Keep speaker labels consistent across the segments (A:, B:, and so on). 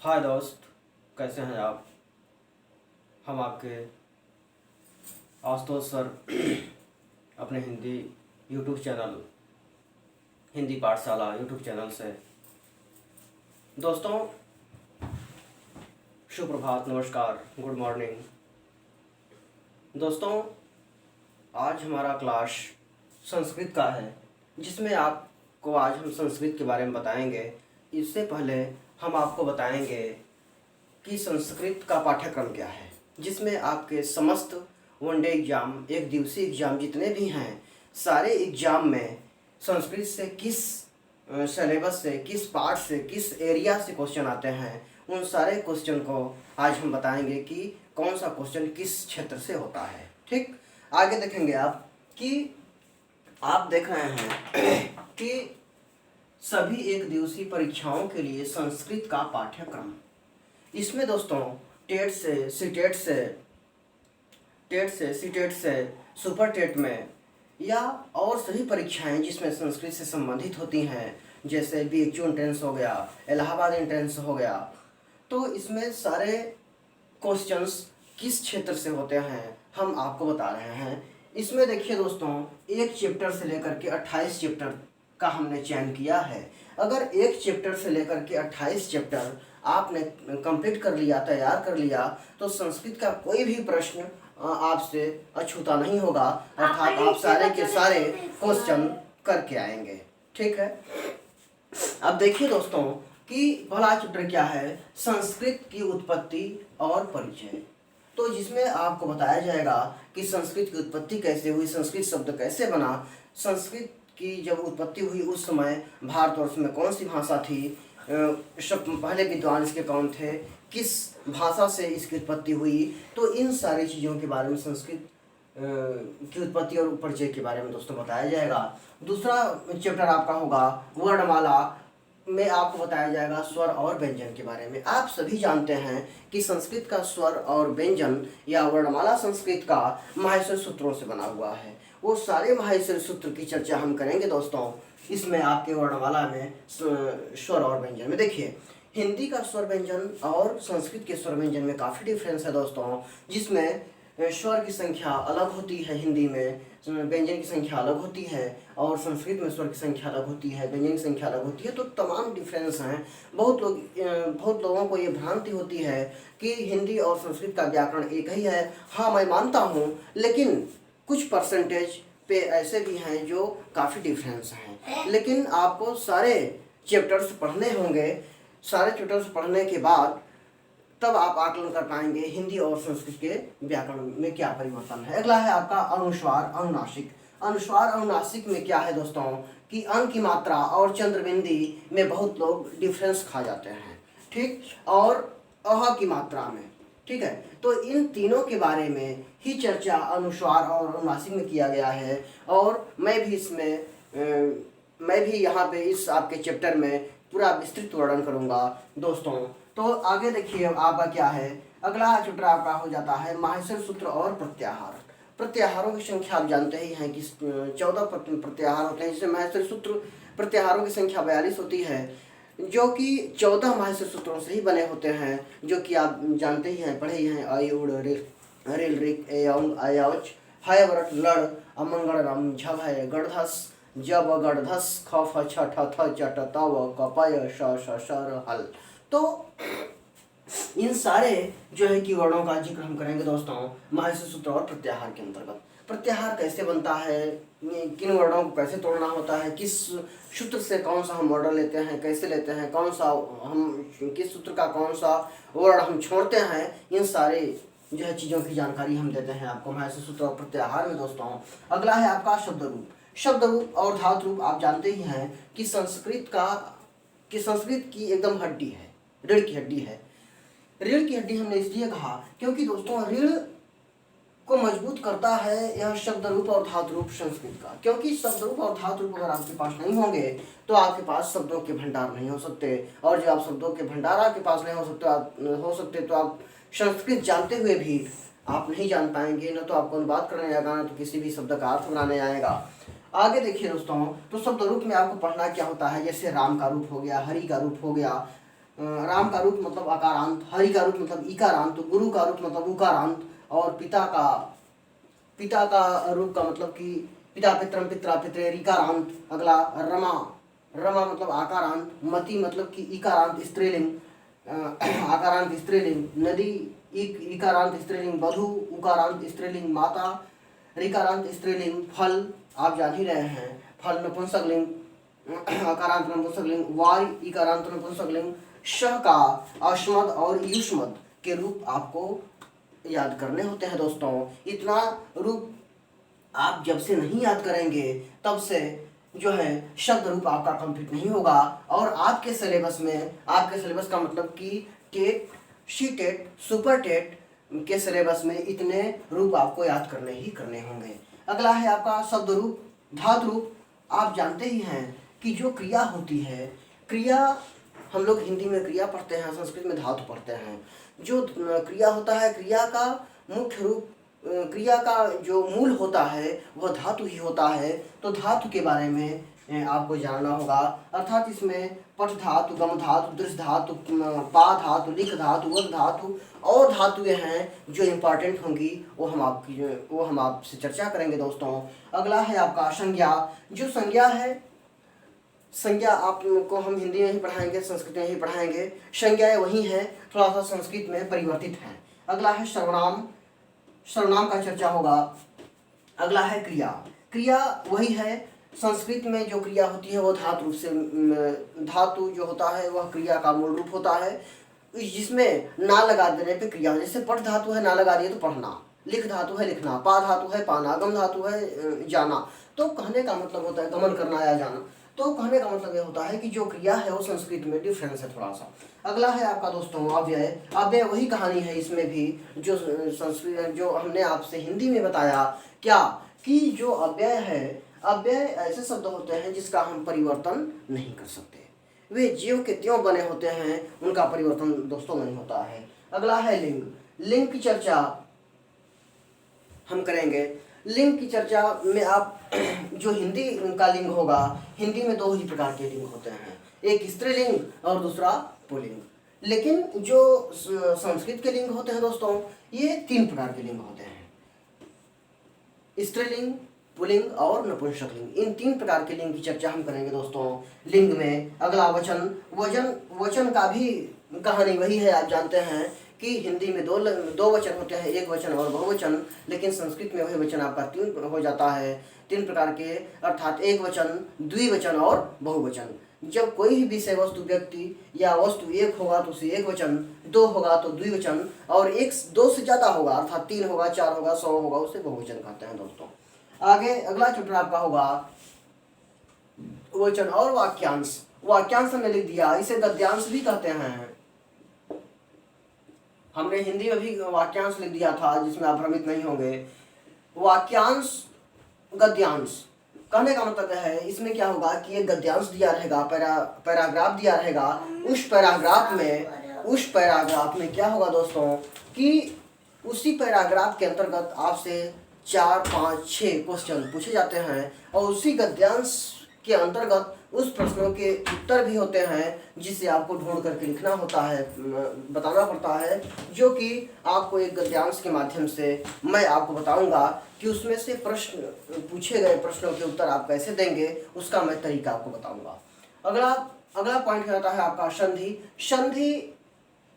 A: हाय दोस्त, कैसे हैं आप। हम आपके आशुतोष सर अपने हिंदी यूट्यूब चैनल हिंदी पाठशाला यूट्यूब चैनल से। दोस्तों, सुप्रभात, नमस्कार, गुड मॉर्निंग। दोस्तों, आज हमारा क्लास संस्कृत का है, जिसमें आपको आज हम संस्कृत के बारे में बताएंगे। इससे पहले हम आपको बताएंगे कि संस्कृत का पाठ्यक्रम क्या है, जिसमें आपके समस्त वनडे एग्ज़ाम, एक दिवसीय एग्ज़ाम जितने भी हैं, सारे एग्ज़ाम में संस्कृत से किस सिलेबस से, किस पार्ट से, किस एरिया से क्वेश्चन आते हैं, उन सारे क्वेश्चन को आज हम बताएंगे कि कौन सा क्वेश्चन किस क्षेत्र से होता है। ठीक, आगे देखेंगे आप कि आप देख रहे हैं कि सभी एक दिवसीय परीक्षाओं के लिए संस्कृत का पाठ्यक्रम, इसमें दोस्तों टेट से, सीटेट से, सुपर टेट में या और सभी परीक्षाएं जिसमें संस्कृत से संबंधित होती हैं, जैसे BHU एंट्रेंस हो गया, इलाहाबाद एंट्रेंस हो गया, तो इसमें सारे क्वेश्चंस किस क्षेत्र से होते हैं हम आपको बता रहे हैं। इसमें देखिए दोस्तों, एक चैप्टर से लेकर के 28 चैप्टर का हमने चयन किया है। अगर एक चैप्टर से लेकर के 28 चैप्टर आपने कंप्लीट कर लिया, तैयार कर लिया, तो संस्कृत का कोई भी प्रश्न आपसे अछूता नहीं होगा, अर्थात आप सारे के सारे क्वेश्चन करके आएंगे। ठीक है, अब देखिए दोस्तों कि पहला चैप्टर क्या है, संस्कृत की उत्पत्ति और परिचय। तो जिसमें आपको बताया जाएगा कि संस्कृत की उत्पत्ति कैसे हुई, संस्कृत शब्द कैसे बना, संस्कृत की जब उत्पत्ति हुई उस समय भारतवर्ष में कौन सी भाषा थी, पहले विद्वान इसके कौन थे, किस भाषा से इसकी उत्पत्ति हुई। तो इन सारी चीज़ों के बारे में, संस्कृत की उत्पत्ति और परिचय के बारे में दोस्तों बताया जाएगा। दूसरा चैप्टर आपका होगा वर्णमाला, में आपको बताया जाएगा स्वर और व्यंजन के बारे में। आप सभी जानते हैं कि संस्कृत का स्वर और व्यंजन या वर्णमाला संस्कृत का माहेश्वर सूत्रों से बना हुआ है। वो सारे माहेश्वर सूत्र की चर्चा हम करेंगे दोस्तों इसमें, आपके वर्णमाला में स्वर और व्यंजन में। देखिए, हिंदी का स्वर व्यंजन और संस्कृत के स्वर व्यंजन में काफ़ी डिफरेंस है दोस्तों, जिसमें स्वर की संख्या अलग होती है, हिंदी में व्यंजन की संख्या अलग होती है, और संस्कृत में स्वर की संख्या अलग होती है, व्यंजन की संख्या अलग होती है। तो तमाम डिफरेंस हैं। बहुत लोगों को ये भ्रांति होती है कि हिंदी और संस्कृत का व्याकरण एक ही है। हाँ, मैं मानता हूँ, लेकिन कुछ परसेंटेज पे ऐसे भी हैं जो काफ़ी डिफरेंस हैं। लेकिन आपको सारे चैप्टर्स पढ़ने होंगे, सारे चैप्टर्स पढ़ने के बाद तब आप आकलन कर पाएंगे हिंदी और संस्कृत के व्याकरण में क्या परिवर्तन है। अगला है आपका अनुस्वार अनुनासिक। अनुस्वार अनुनासिक में क्या है दोस्तों कि अन की मात्रा और चंद्रबिंदी में बहुत लोग डिफरेंस खा जाते हैं, ठीक, और अह की मात्रा में। ठीक है, तो इन तीनों के बारे में ही चर्चा अनुस्वार और अनुनासिक में किया गया है, और मैं भी यहाँ पे इस आपके चैप्टर में पूरा विस्तृत वर्णन करूँगा दोस्तों। तो आगे देखिए आपका क्या है, अगला चैप्टर आपका हो जाता है माहेश्वर सूत्र और प्रत्याहार। प्रत्याहारों की संख्या आप जानते ही हैं कि 14 प्रत्याहार होते हैं, जिसमें माहेश्वर सूत्र प्रत्याहारों की संख्या 42 होती है, जो कि 14 माहेश्वर सूत्रों से ही बने होते हैं, जो कि आप जानते ही हैं, पढ़े ही हैं। अय उड़ रिल रिक एयंग अयच हय वरट लड़ अमंगड़ रम झभ है गढ़धस जब गढ़धस ख फ छ ठ थ चट तव कपय श श शर हल। तो इन सारे जो है कि वर्णों का जिक्र हम करेंगे दोस्तों माहेश्वर सूत्र और प्रत्याहार के अंतर्गत। प्रत्याहार कैसे बनता है, किन वर्णों को कैसे तोड़ना होता है, किस सूत्र से कौन सा हम ऑर्डर लेते हैं, कैसे लेते हैं, कौन सा हम किस सूत्र का कौन सा वर्ण हम छोड़ते हैं, इन सारे जो है चीज़ों की जानकारी हम देते हैं आपको माहेश्वर सूत्र और प्रत्याहार में दोस्तों। अगला है आपका शब्द रूप। शब्द रूप और धातु रूप आप जानते ही हैं कि संस्कृत की एकदम हड्डी है, रीढ़ की हड्डी है। रीढ़ की हड्डी हमने इसलिए कहा क्योंकि दोस्तों रीढ़ को मजबूत करता है यह शब्द रूप और धातु रूप संस्कृत का। क्योंकि शब्द रूप और धातु रूप अगर आपके पास नहीं होंगे तो आपके पास शब्दों के भंडार नहीं हो सकते, और जब आप शब्दों के भंडार आपके पास नहीं हो सकते तो आप संस्कृत जानते हुए भी आप नहीं जान पाएंगे, न तो आपको अनुवाद करने आएगा, न तो किसी भी शब्द का अर्थ बनाने आएगा। आगे देखिए दोस्तों, तो शब्द रूप में आपको पढ़ना क्या होता है, जैसे राम का रूप हो गया, हरि का रूप हो गया, राम का रूप मतलब अकारांत, हरि का रूप मतलब इकारांत, गुरु का रूप मतलब उकारांत, और पिता का रूप का मतलब कि पिता पितरम पित्रा पितरे ऋकारांत। अगला रमा, रमा मतलब आकारांत, मति मतलब कि इकारांत स्त्रीलिंग, आकारांत स्त्रीलिंग, नदी इकारांत स्त्रीलिंग, वधु उकारांत स्त्रीलिंग, माता ऋकारांत स्त्रीलिंग, फल आप जान ही रहे हैं फल नपुंसकलिंग, अकारांत नपुंसकलिंग, वाय इकारांत नपुंसकलिंग, श का अश्मद और युष्मद के रूप आपको याद करने होते हैं दोस्तों। इतना रूप आप जब से नहीं याद करेंगे तब से जो है शब्द रूप आपका कंप्लीट नहीं होगा, और आपके सिलेबस का मतलब कि TET, C TET, super TET के सिलेबस में इतने रूप आपको याद करने ही करने होंगे। अगला है आपका शब्द रूप, धातु रूप। आप जानते ही हैं कि जो क्रिया होती है, क्रिया हम लोग हिंदी में क्रिया पढ़ते हैं, संस्कृत में धातु पढ़ते हैं। जो क्रिया होता है, क्रिया का मुख्य रूप, क्रिया का जो मूल होता है वह धातु ही होता है। तो धातु के बारे में आपको जानना होगा, अर्थात इसमें पठ धातु, गम धातु, दृश्य धातु, पा धातु, लिख धातु, वध धातु और धातुएं हैं जो इम्पॉर्टेंट होंगी, वो हम आपसे चर्चा करेंगे दोस्तों। अगला है आपका संज्ञा। जो संज्ञा है, संज्ञा आपको हम हिंदी में ही पढ़ाएंगे, संस्कृत में ही पढ़ाएंगे। संज्ञाएं वही हैं, थोड़ा सा संस्कृत में परिवर्तित हैं। अगला है सर्वनाम, सर्वनाम का चर्चा होगा। अगला है क्रिया, क्रिया वही है, संस्कृत में जो क्रिया होती है वो धातु रूप से, धातु जो होता है वह क्रिया का मूल रूप होता है, जिसमें ना लगा देने पे क्रिया। जैसे पठ धातु है, ना लगा दिए तो पढ़ना, लिख धातु है लिखना, पा धातु है पाना, गम धातु है जाना। तो कहने का मतलब होता है गमन करना या जाना। तो कहने का मतलब यह होता है कि जो क्रिया है वो संस्कृत में डिफरेंस है थोड़ा सा। अगला है आपका दोस्तों अव्यय। अव्यय वही कहानी है इसमें भी जो संस्कृत, जो हमने आपसे हिंदी में बताया क्या, कि जो अव्यय है, अव्यय ऐसे शब्द होते हैं जिसका हम परिवर्तन नहीं कर सकते। वे ज्यों के त्यों बने होते हैं, उनका परिवर्तन दोस्तों नहीं होता है। अगला है लिंग। लिंग की चर्चा हम करेंगे। लिंग की चर्चा में आप जो हिंदी का लिंग होगा, हिंदी में दो ही प्रकार के लिंग होते हैं, एक स्त्रीलिंग और दूसरा पुल्लिंग। लेकिन जो संस्कृत के लिंग होते हैं दोस्तों, ये तीन प्रकार के लिंग होते हैं, स्त्रीलिंग, पुल्लिंग और नपुंसकलिंग। इन तीन प्रकार के लिंग की चर्चा हम करेंगे दोस्तों लिंग में। अगला वचन, वचन का भी कहानी वही है। आप जानते हैं कि हिंदी में दो वचन होते हैं, एक वचन और बहुवचन, लेकिन संस्कृत में वही वचन आपका तीन हो जाता है, तीन प्रकार के, अर्थात एक वचन, द्विवचन और बहुवचन। जब कोई भी विषय वस्तु व्यक्ति या वस्तु एक होगा तो उसे एक वचन, दो होगा तो द्विवचन, और एक दो से ज्यादा होगा अर्थात तीन होगा, चार होगा, 100 होगा, उसे बहुवचन कहते हैं दोस्तों। आगे अगला चैप्टर आपका होगा वचन और वाक्यांश। वाक्यांश हमने लिख दिया, इसे गद्यांश भी कहते हैं। हमने हिंदी में भी वाक्यांश लिख दिया था, जिसमें आप भ्रमित नहीं होंगे। वाक्यांश, गद्यांश कहने का मतलब है, इसमें क्या होगा कि एक गद्यांश दिया रहेगा, पैराग्राफ दिया रहेगा। उस पैराग्राफ में क्या होगा दोस्तों कि उसी पैराग्राफ के अंतर्गत आपसे 4, 5, 6 क्वेश्चन पूछे जाते हैं, और उसी गद्यांश के अंतर्गत उस प्रश्नों के उत्तर भी होते हैं, जिसे आपको ढूंढ करके लिखना होता है, बताना पड़ता है, जो कि आपको एक गद्यांश के माध्यम से मैं आपको बताऊंगा कि उसमें से प्रश्न, पूछे गए प्रश्नों के उत्तर आप कैसे देंगे, उसका मैं तरीका आपको बताऊंगा। अगला पॉइंट आता है आपका संधि। संधि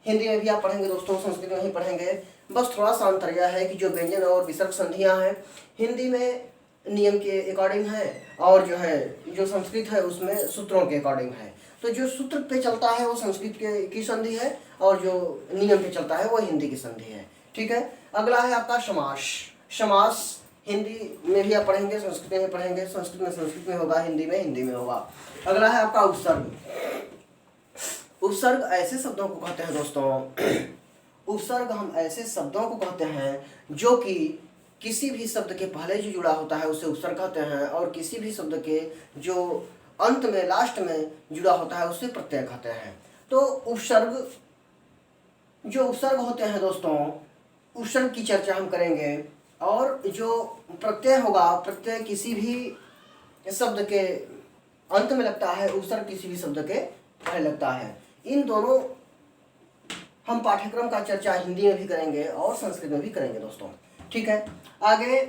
A: हिंदी में भी आप पढ़ेंगे दोस्तों, संस्कृत में ही पढ़ेंगे, बस थोड़ा सा अंतर यह है कि जो व्यंजन और विसर्ग संधियां हैं हिंदी में नियम के अकॉर्डिंग है, और जो संस्कृत है उसमें सूत्रों के अकॉर्डिंग है। तो जो सूत्र पे चलता है वो संस्कृत की संधि है, और जो नियम पे चलता है वो हिंदी की संधि है। ठीक है। अगला है आपका समास। समास हिंदी में भी आप पढ़ेंगे, संस्कृत में पढ़ेंगे, संस्कृत में होगा, हिंदी में होगा। अगला है आपका उपसर्ग। उपसर्ग ऐसे शब्दों को कहते हैं दोस्तों, उपसर्ग हम ऐसे शब्दों को कहते हैं जो कि किसी भी शब्द के पहले जो जुड़ा होता है उसे उपसर्ग कहते हैं, और किसी भी शब्द के जो अंत में, लास्ट में जुड़ा होता है उसे प्रत्यय कहते हैं। तो उपसर्ग, जो उपसर्ग होते हैं दोस्तों, उपसर्ग की चर्चा हम करेंगे। और जो प्रत्यय होगा, प्रत्यय किसी भी शब्द के अंत में लगता है, उपसर्ग किसी भी शब्द के पहले लगता है। इन दोनों हम पाठ्यक्रम का चर्चा हिंदी में भी करेंगे और संस्कृत में भी करेंगे दोस्तों। ठीक है, आगे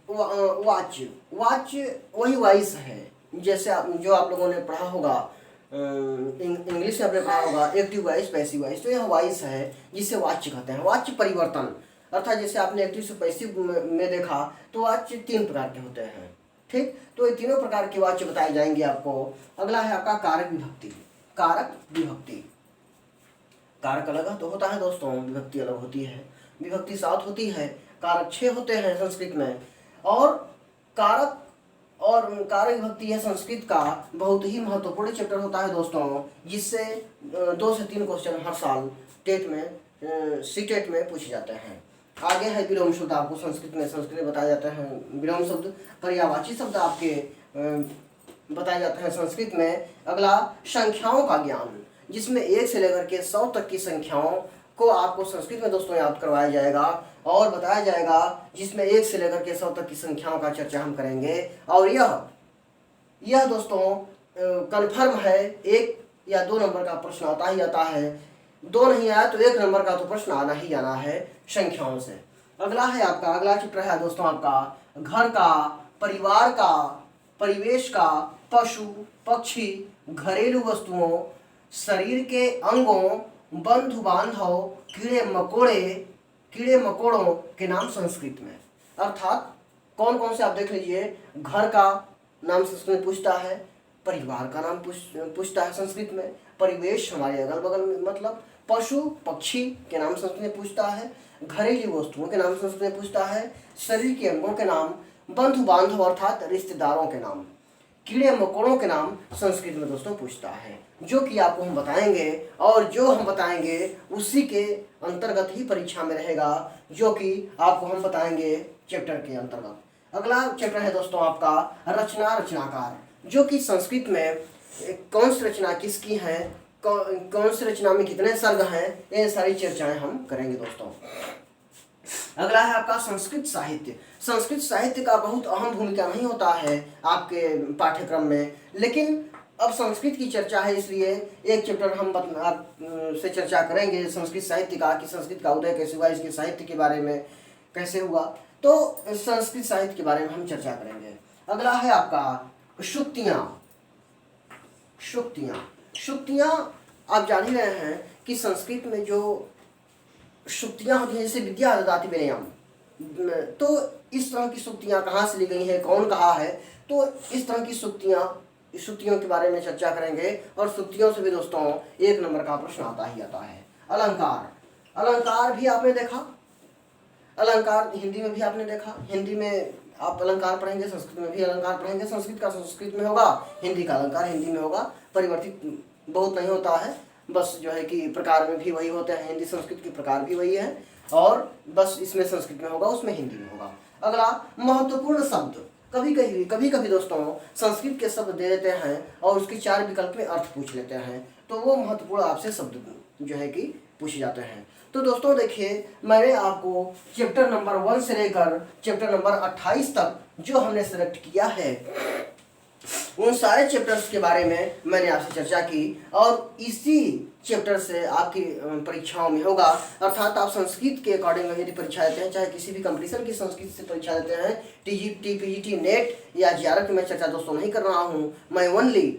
A: वाच्य। वाच्य वही वॉइस है, जैसे जो आप लोगों ने पढ़ा होगा इंग्लिश में आपने पढ़ा होगा एक्टिव वॉइस, पैसिव वॉइस। तो यह वॉइस है जिसे वाच्य कहते हैं। वाच्य परिवर्तन अर्थात जैसे आपने एक्टिव से पैसिव में देखा तो वाच्य 3 प्रकार के होते हैं। ठीक, तो ये तीनों प्रकार के वाच्य बताए जाएंगे आपको। अगला है आपका कारक विभक्ति। कारक विभक्ति, कारक अलग तो होता है दोस्तों, विभक्ति अलग होती है। विभक्ति 7 होती है, कारक 6 होते हैं संस्कृत में। और कारक विभक्ति है संस्कृत का बहुत ही महत्वपूर्ण चैप्टर होता है दोस्तों, जिससे 2 से 3 क्वेश्चन हर साल टेट में सीटेट में पूछे जाते हैं। आगे है विलोम शब्द। आपको संस्कृत में बताया जाता है विलोम शब्द। पर्यायवाची शब्द आपके बताए जाते हैं संस्कृत में। अगला संख्याओं का ज्ञान, जिसमें 1 से लेकर के 100 तक की संख्याओं को आपको संस्कृत में दोस्तों याद करवाया जाएगा और बताया जाएगा, जिसमें 1 से लेकर के 100 तक की संख्याओं का चर्चा हम करेंगे। और यह दोस्तों कन्फर्म है, 1 या 2 नंबर का प्रश्न आता ही आता है। 2 नहीं आया तो 1 नंबर का तो प्रश्न आना ही आना है संख्याओं से। अगला चैप्टर है दोस्तों आपका घर का, परिवार का, परिवेश का, पशु पक्षी, घरेलू वस्तुओं, शरीर के अंगों, बंधु बांधव, कीड़े मकोड़ों के नाम संस्कृत में। अर्थात कौन कौन से आप देख लीजिए। घर का नाम संस्कृत में पूछता है, परिवार का नाम पूछता है संस्कृत में, परिवेश हमारे अगल बगल में मतलब पशु पक्षी के नाम संस्कृत में पूछता है, घरेलू वस्तुओं के नाम संस्कृत में पूछता है, शरीर के अंगों के नाम, बंधु बांधव अर्थात रिश्तेदारों के नाम, कीड़े मकोड़ों के नाम संस्कृत में दोस्तों पूछता है, जो कि आपको हम बताएंगे। और जो हम बताएंगे उसी के अंतर्गत ही परीक्षा में रहेगा, जो कि आपको हम बताएंगे चैप्टर के अंतर्गत। अगला चैप्टर है दोस्तों आपका रचना, रचनाकार, जो कि संस्कृत में कौन सी रचना किसकी है, कौन सी रचना में कितने सर्ग हैं, ये सारी चर्चाएं हम करेंगे दोस्तों। अगला है आपका संस्कृत साहित्य। संस्कृत साहित्य का बहुत अहम भूमिका नहीं होता है आपके पाठ्यक्रम में, लेकिन अब संस्कृत की चर्चा है इसलिए एक चैप्टर हम आप से चर्चा करेंगे संस्कृत साहित्य का, कि संस्कृत का उदय कैसे हुआ, इसके साहित्य के बारे में कैसे हुआ। तो संस्कृत साहित्य के बारे में हम चर्चा करेंगे। अगला है आपका शुक्तियाँ। शुक्तियाँ आप जान ही रहे हैं कि संस्कृत में जो शुक्तियाँ होती हैं, जैसे विद्या ददाति विनयम, तो इस तरह की शुक्तियाँ कहाँ से ली गई हैं, कौन कहा है, तो इस तरह की शुक्तियों के बारे में चर्चा करेंगे। और शुक्तियों से भी दोस्तों 1 नंबर का प्रश्न आता ही आता है। अलंकार भी आपने देखा, अलंकार हिंदी में भी आपने देखा। हिंदी में आप अलंकार पढ़ेंगे, संस्कृत में भी अलंकार पढ़ेंगे। संस्कृत का संस्कृत में होगा, हिंदी का अलंकार हिंदी में होगा। परिवर्तित बहुत नहीं होता है, बस जो है कि प्रकार में भी वही होते हैं, हिंदी संस्कृत के प्रकार भी वही है, और बस इसमें संस्कृत में होगा उसमें हिंदी में होगा। अगला महत्वपूर्ण शब्द। कभी कभी दोस्तों संस्कृत के शब्द दे देते हैं और उसके 4 विकल्प में अर्थ पूछ लेते हैं, तो वो महत्वपूर्ण आपसे शब्द जो है कि पूछे जाते हैं। तो दोस्तों देखिए, मैंने आपको चैप्टर नंबर 1 से लेकर चैप्टर नंबर 28 तक जो हमने सेलेक्ट किया है, उन सारे चैप्टर्स के बारे में मैंने आपसे चर्चा की, और इसी चैप्टर से आपकी परीक्षाओं में होगा। अर्थात आप संस्कृत के अकॉर्डिंग यदि परीक्षा देते हैं, चाहे किसी भी कंपटीशन की संस्कृत से परीक्षा देते हैं, टीजीटी, पीजीटी, नेट या जीआरएफ की मैं चर्चा दोस्तों नहीं कर रहा हूँ। मैं ओनली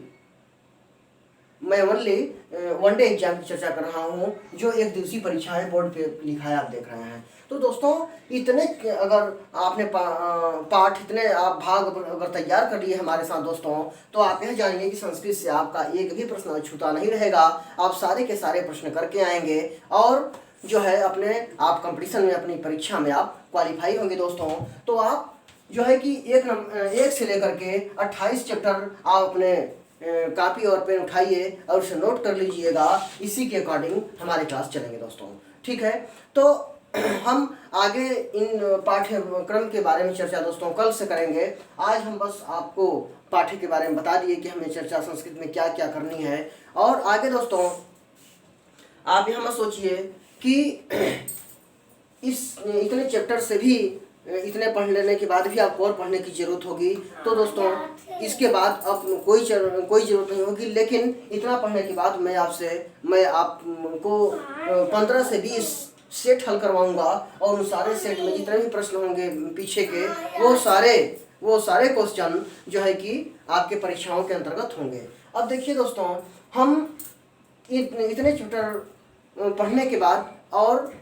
A: 1 डे एग्जाम की चर्चा कर रहा हूँ, जो 1 दिवसीय परीक्षा है, बोर्ड पे लिखा है, आप देख रहे हैं। तो दोस्तों इतने अगर आपने पाठ इतने आप भाग अगर तैयार कर लिए हमारे साथ दोस्तों, तो आप यह जानेंगे कि संस्कृत से आपका एक भी प्रश्न छूटा नहीं रहेगा। आप सारे के सारे प्रश्न करके आएंगे और जो है आप कंपटीशन में अपनी परीक्षा में आप क्वालिफाई होंगे दोस्तों। तो आप जो है कि 1 से लेकर के 28 चैप्टर आप अपने कॉपी और पेन उठाइए और उसे नोट कर लीजिएगा। इसी के अकॉर्डिंग हमारे क्लास चलेंगे दोस्तों, ठीक है। तो हम आगे इन पाठ्यक्रम के बारे में चर्चा दोस्तों कल से करेंगे। आज हम बस आपको पाठ्य के बारे में बता दिए कि हमें चर्चा संस्कृत में क्या क्या करनी है। और आगे दोस्तों आप यह मत सोचिए कि इस इतने चैप्टर से भी इतने पढ़ लेने के बाद भी आपको और पढ़ने की ज़रूरत होगी, तो दोस्तों इसके बाद अब कोई ज़रूरत नहीं होगी। लेकिन इतना पढ़ने के बाद मैं आपको 15 से 20 सेट हल करवाऊंगा, और उन सारे सेट में जितने भी प्रश्न होंगे पीछे के, वो सारे क्वेश्चन जो है कि आपके परीक्षाओं के अंतर्गत होंगे। अब देखिए दोस्तों, हम इतने चैप्टर पढ़ने के बाद और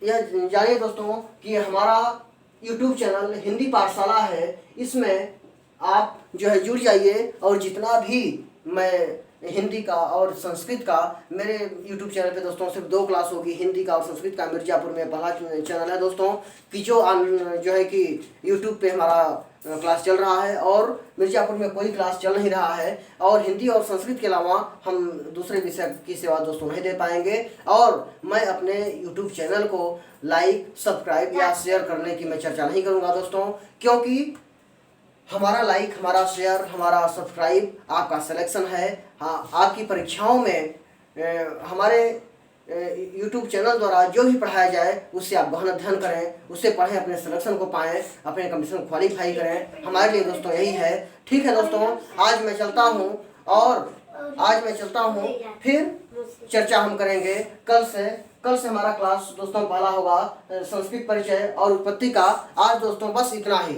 A: यह जानिए दोस्तों कि हमारा YouTube चैनल हिंदी पाठशाला है, इसमें आप जो है जुड़ जाइए, और जितना भी मैं हिंदी का और संस्कृत का, मेरे YouTube चैनल पे दोस्तों सिर्फ 2 क्लास होगी, हिंदी का और संस्कृत का। मिर्ज़ापुर में पहला चैनल है दोस्तों कि जो है कि YouTube पे हमारा क्लास चल रहा है, और मिर्ज़ापुर में कोई क्लास चल नहीं रहा है, और हिंदी और संस्कृत के अलावा हम दूसरे विषय की सेवा दोस्तों नहीं दे पाएंगे। और मैं अपने YouTube चैनल को लाइक, सब्सक्राइब या शेयर करने की मैं चर्चा नहीं करूँगा दोस्तों, क्योंकि हमारा लाइक, हमारा शेयर, हमारा सब्सक्राइब आपका सिलेक्शन है। हाँ, आपकी परीक्षाओं में हमारे YouTube चैनल द्वारा जो भी पढ़ाया जाए उससे आप गहन अध्ययन करें, उससे पढ़ें, अपने सिलेक्शन को पाएं, अपने कंपटीशन को क्वालिफाई करें। हमारे लिए दोस्तों यही है। ठीक है दोस्तों, आज मैं चलता हूँ, फिर चर्चा हम करेंगे कल से हमारा क्लास दोस्तों पहला होगा संस्कृत परिचय और उत्पत्ति का। आज दोस्तों बस इतना ही।